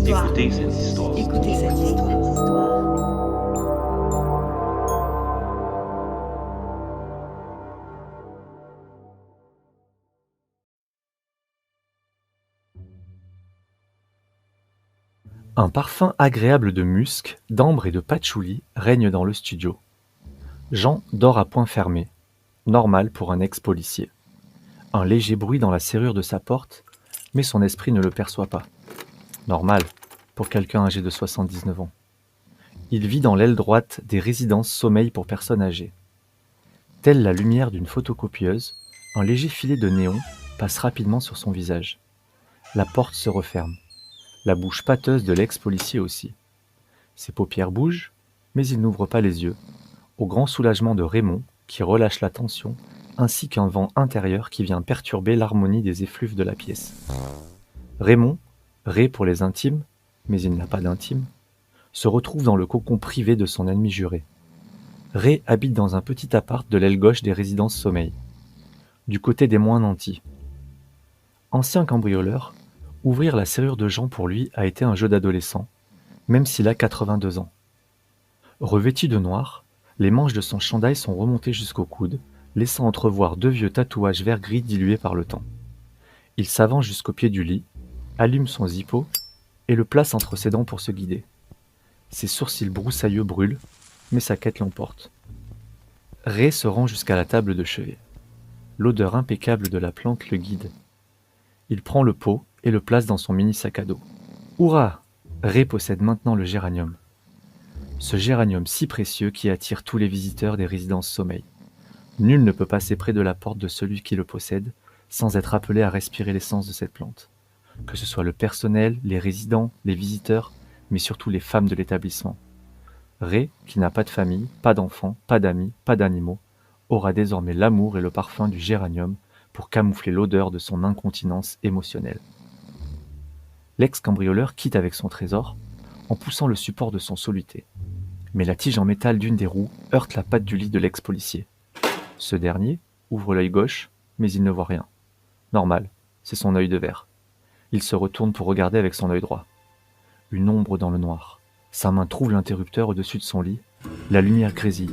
Écoutez cette histoire. Écoutez cette histoire. Un parfum agréable de musc, d'ambre et de patchouli règne dans le studio. Jean dort à poings fermés, normal pour un ex-policier. Un léger bruit dans la serrure de sa porte, mais son esprit ne le perçoit pas. Normal pour quelqu'un âgé de 79 ans. Il vit dans l'aile droite des résidences sommeil pour personnes âgées. Telle la lumière d'une photocopieuse, un léger filet de néon passe rapidement sur son visage. La porte se referme. La bouche pâteuse de l'ex-policier aussi. Ses paupières bougent, mais il n'ouvre pas les yeux, au grand soulagement de Raymond, qui relâche la tension, ainsi qu'un vent intérieur qui vient perturber l'harmonie des effluves de la pièce. Raymond, Ray pour les intimes, mais il n'a pas d'intime, se retrouve dans le cocon privé de son ennemi juré. Ray habite dans un petit appart de l'aile gauche des résidences sommeil, du côté des moins nantis. Ancien cambrioleur, ouvrir la serrure de Jean pour lui a été un jeu d'adolescent, même s'il a 82 ans. Revêtu de noir, les manches de son chandail sont remontées jusqu'au coude, laissant entrevoir 2 vieux tatouages vert-gris dilués par le temps. Il s'avance jusqu'au pied du lit, allume son zippo et le place entre ses dents pour se guider. Ses sourcils broussailleux brûlent, mais sa quête l'emporte. Ray se rend jusqu'à la table de chevet. L'odeur impeccable de la plante le guide. Il prend le pot et le place dans son mini sac à dos. Hourra! Ray possède maintenant le géranium. Ce géranium si précieux qui attire tous les visiteurs des résidences sommeil. Nul ne peut passer près de la porte de celui qui le possède sans être appelé à respirer l'essence de cette plante. Que ce soit le personnel, les résidents, les visiteurs, mais surtout les femmes de l'établissement. Ray, qui n'a pas de famille, pas d'enfants, pas d'amis, pas d'animaux, aura désormais l'amour et le parfum du géranium pour camoufler l'odeur de son incontinence émotionnelle. L'ex-cambrioleur quitte avec son trésor, en poussant le support de son soluté. Mais la tige en métal d'une des roues heurte la patte du lit de l'ex-policier. Ce dernier ouvre l'œil gauche, mais il ne voit rien. Normal, c'est son œil de verre. Il se retourne pour regarder avec son œil droit. Une ombre dans le noir. Sa main trouve l'interrupteur au-dessus de son lit. La lumière grésille.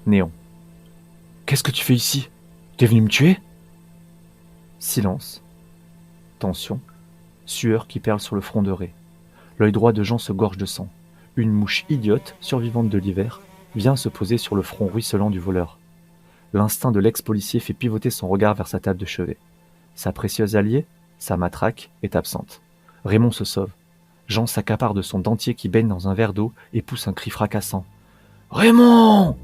Néon. « Qu'est-ce que tu fais ici? T'es venu me tuer ?» Silence. Tension. Sueur qui perle sur le front de Ray. L'œil droit de Jean se gorge de sang. Une mouche idiote, survivante de l'hiver, vient se poser sur le front ruisselant du voleur. L'instinct de l'ex-policier fait pivoter son regard vers sa table de chevet. Sa précieuse alliée, sa matraque, est absente. Raymond se sauve. Jean s'accapare de son dentier qui baigne dans un verre d'eau et pousse un cri fracassant. « Raymond !»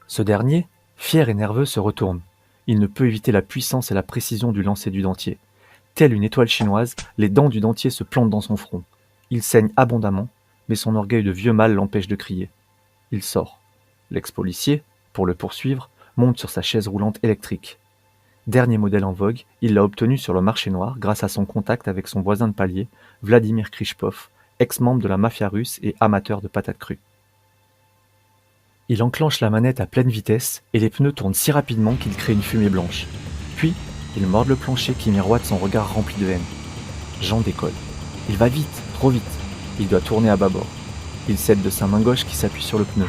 Ce dernier, fier et nerveux, se retourne. Il ne peut éviter la puissance et la précision du lancer du dentier. Telle une étoile chinoise, les dents du dentier se plantent dans son front. Il saigne abondamment, mais son orgueil de vieux mâle l'empêche de crier. Il sort. L'ex-policier, pour le poursuivre, monte sur sa chaise roulante électrique. Dernier modèle en vogue, il l'a obtenu sur le marché noir grâce à son contact avec son voisin de palier, Vladimir Krichpov, ex-membre de la mafia russe et amateur de patates crues. Il enclenche la manette à pleine vitesse et les pneus tournent si rapidement qu'il crée une fumée blanche. Puis, il morde le plancher qui miroite son regard rempli de haine. Jean décolle. Il va vite, trop vite. Il doit tourner à bâbord. Il cède de sa main gauche qui s'appuie sur le pneu.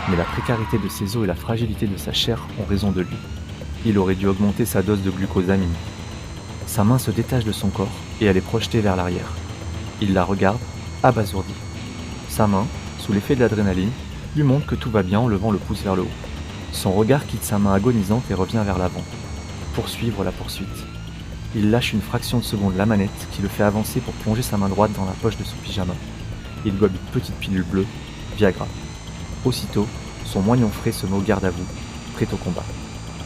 Mais la précarité de ses os et la fragilité de sa chair ont raison de lui. Il aurait dû augmenter sa dose de glucosamine. Sa main se détache de son corps et elle est projetée vers l'arrière. Il la regarde, abasourdi. Sa main, sous l'effet de l'adrénaline, lui montre que tout va bien en levant le pouce vers le haut. Son regard quitte sa main agonisante et revient vers l'avant. Poursuivre la poursuite. Il lâche une fraction de seconde la manette qui le fait avancer pour plonger sa main droite dans la poche de son pyjama. Il gobe une petite pilule bleue, Viagra. Aussitôt, son moignon frais se met au garde à vous, prêt au combat.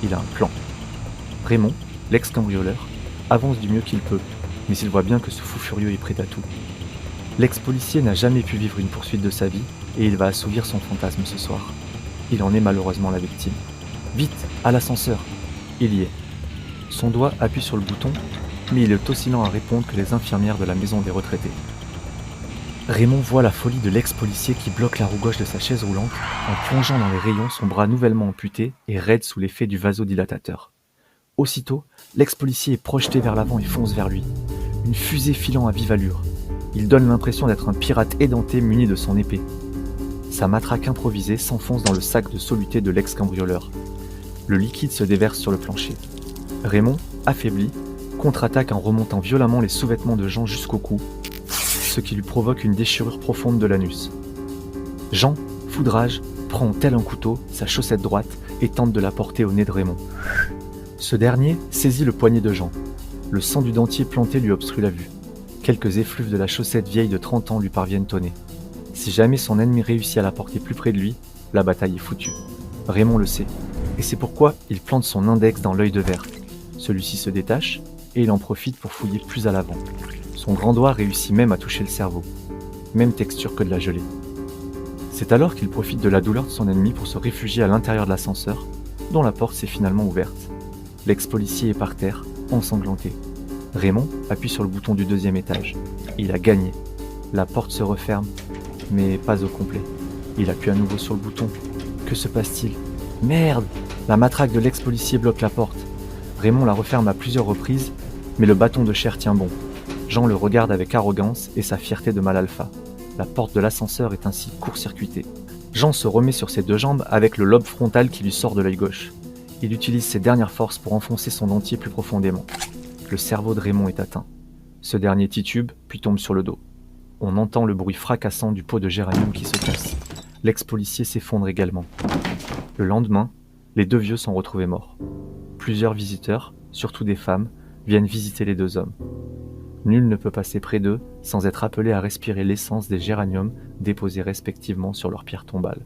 Il a un plan. Raymond, l'ex-cambrioleur, avance du mieux qu'il peut, mais il voit bien que ce fou furieux est prêt à tout. L'ex-policier n'a jamais pu vivre une poursuite de sa vie et il va assouvir son fantasme ce soir. Il en est malheureusement la victime. Vite, à l'ascenseur. Il y est. Son doigt appuie sur le bouton, mais il est aussi lent à répondre que les infirmières de la maison des retraités. Raymond voit la folie de l'ex-policier qui bloque la roue gauche de sa chaise roulante en plongeant dans les rayons son bras nouvellement amputé et raide sous l'effet du vasodilatateur. Aussitôt, l'ex-policier est projeté vers l'avant et fonce vers lui. une fusée filant à vive allure. Il donne l'impression d'être un pirate édenté muni de son épée. Sa matraque improvisée s'enfonce dans le sac de soluté de l'ex-cambrioleur. Le liquide se déverse sur le plancher. Raymond, affaibli, contre-attaque en remontant violemment les sous-vêtements de Jean jusqu'au cou, ce qui lui provoque une déchirure profonde de l'anus. Jean, foudrage, prend tel un couteau sa chaussette droite et tente de la porter au nez de Raymond. Ce dernier saisit le poignet de Jean. Le sang du dentier planté lui obstrue la vue. Quelques effluves de la chaussette vieille de 30 ans lui parviennent au nez. Si jamais son ennemi réussit à la porter plus près de lui, la bataille est foutue. Raymond le sait, et c'est pourquoi il plante son index dans l'œil de verre. Celui-ci se détache, et il en profite pour fouiller plus à l'avant. Son grand doigt réussit même à toucher le cerveau. Même texture que de la gelée. C'est alors qu'il profite de la douleur de son ennemi pour se réfugier à l'intérieur de l'ascenseur, dont la porte s'est finalement ouverte. L'ex-policier est par terre, ensanglanté. Raymond appuie sur le bouton du 2e étage. Il a gagné. La porte se referme, mais pas au complet. Il appuie à nouveau sur le bouton. Que se passe-t-il ? Merde ! La matraque de l'ex-policier bloque la porte. Raymond la referme à plusieurs reprises, mais le bâton de chair tient bon. Jean le regarde avec arrogance et sa fierté de mâle alpha. La porte de l'ascenseur est ainsi court-circuitée. Jean se remet sur ses 2 jambes avec le lobe frontal qui lui sort de l'œil gauche. Il utilise ses dernières forces pour enfoncer son dentier plus profondément. Le cerveau de Raymond est atteint. Ce dernier titube, puis tombe sur le dos. On entend le bruit fracassant du pot de géranium qui se casse. L'ex-policier s'effondre également. Le lendemain, les 2 vieux sont retrouvés morts. Plusieurs visiteurs, surtout des femmes, viennent visiter les 2 hommes. Nul ne peut passer près d'eux sans être appelé à respirer l'essence des géraniums déposés respectivement sur leur pierre tombale.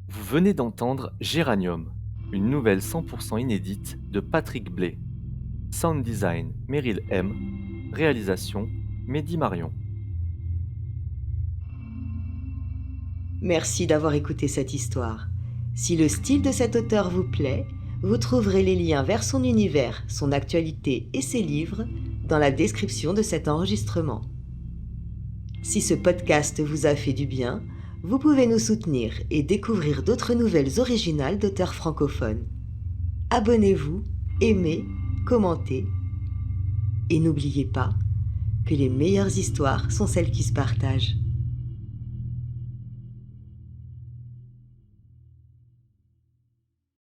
Vous venez d'entendre Géranium, une nouvelle 100% inédite de Patrick Blais. Sound design Meryl M. Réalisation Mehdi Marion. Merci d'avoir écouté cette histoire. Si le style de cet auteur vous plaît, vous trouverez les liens vers son univers, son actualité et ses livres dans la description de cet enregistrement. Si ce podcast vous a fait du bien, vous pouvez nous soutenir et découvrir d'autres nouvelles originales d'auteurs francophones. Abonnez-vous, aimez, commentez et n'oubliez pas que les meilleures histoires sont celles qui se partagent.